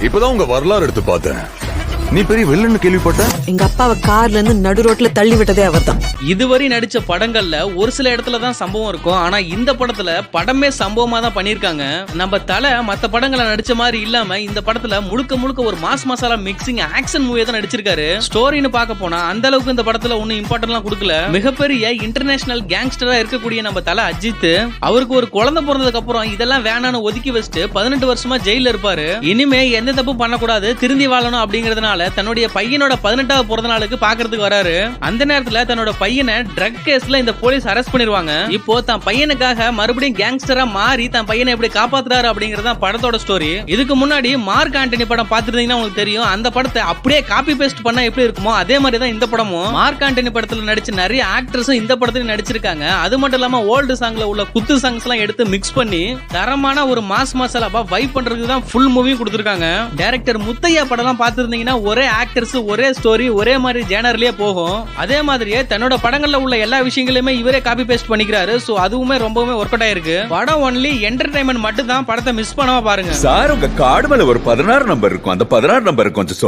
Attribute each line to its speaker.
Speaker 1: இப்பதான் உங்க வரலாறு எடுத்து பார்த்தேன். நீ பெரிய வில்லன்னு கேள்விப்பட்ட.
Speaker 2: எங்க அப்பாவை கார்ல இருந்து நடு ரோட்ல தள்ளி விட்டதே அவர்தான்.
Speaker 3: இதுவரை நடிச்ச படங்கள்ல ஒரு சில இடத்துல தான் சம்பவம் இருக்கும். ஆனா இந்த படத்துல படமே சம்பவமா தான் பண்ணிருக்காங்க. நம்ம தலை மத்த படங்களை நடிச்ச மாதிரி இல்லாம இந்த படத்துல முழுக்க முழுக்க ஒரு மாஸ் மசாலா மிக்சிங் ஆக்ஷன் மூவியை தான் நடிச்சிருக்காரு. ஸ்டோரின்னு பார்க்க போனா அந்த அளவுக்கு இந்த படத்துல ஒன்னும் இம்பார்ட்டன்ட்லாம் கொடுக்கல. மிகப்பெரிய இன்டர்நேஷனல் கேங்ஸ்டரா இருக்கக்கூடிய நம்ம தலை அஜித் அவருக்கு ஒரு குழந்தை பிறந்ததுக்கு அப்புறம் இதெல்லாம் வேணான்னு ஒதுக்கி வச்சுட்டு 18 வருஷமா ஜெயில இருப்பாரு. இனிமே எந்த தப்பும் பண்ணக்கூடாது, திருந்தி வாழணும் அப்படிங்கறதுனால தன்னுடைய பையனோட 18வது பிறந்த நாளுக்கு பாக்குறதுக்கு வராரு. அந்த நேரத்துல தன்னோட பையனை ட்ரக் கேஸ்ல இந்த போலீஸ் அரெஸ்ட் பண்ணிருவாங்க. இப்போ தான் பையனுக்காக மறுபடியும் கேங்ஸ்டரா மாறி தான் பையனை எப்படி காப்பாத்துறாரு அப்படிங்கறத படத்தோட ஸ்டோரி. இதுக்கு முன்னாடி மார்க் ஆண்டனி படம் பாத்துட்டீங்கன்னா உங்களுக்கு தெரியும். அந்த படத்தை அப்படியே காப்பி பேஸ்ட் பண்ணா எப்படி இருக்குமோ அதே மாதிரி தான் இந்த படமும். மார்க் ஆண்டனி படத்துல நடிச்ச நிறைய ஆக்டர்ஸும் இந்த படத்துல நடிச்சிருக்காங்க. அது மட்டும் இல்லாம ஓல்டு சாங்ல உள்ள குத்து சாங்ஸ் எல்லாம் எடுத்து மிக்ஸ் பண்ணி தரமான ஒரு மாஸ் மசாலாவா வைப் பண்றதுக்கு தான் ஃபுல் மூவியும் கொடுத்திருக்காங்க. டைரக்டர் முத்தையா படம் எல்லாம் பாத்துருந்தீங்கன்னா ஒரே ஆக்டர்ஸ் ஒரே ஸ்டோரி ஒரே மாதிரி ஜேனர்லயே போகும். அதே மாதிரியே தன்னோட படங்கள்ல உள்ள எல்லா விஷயங்களையுமே இவரே காப்பி பேஸ்ட் பண்ணிக்கிறாரு. சோ அதுவுமே ரொம்பவே ஒர்க் அவுட் ஆயிருக்கு. படம் ஒன்லி என்டர்டைன்மெண்ட் மட்டும் தான். படத்தை மிஸ் பண்ணாம பாருங்க.
Speaker 4: சார் உங்க கார்டு மேல ஒரு 16 நம்பர் இருக்கும். அந்த 16 நம்பர் கொஞ்சம்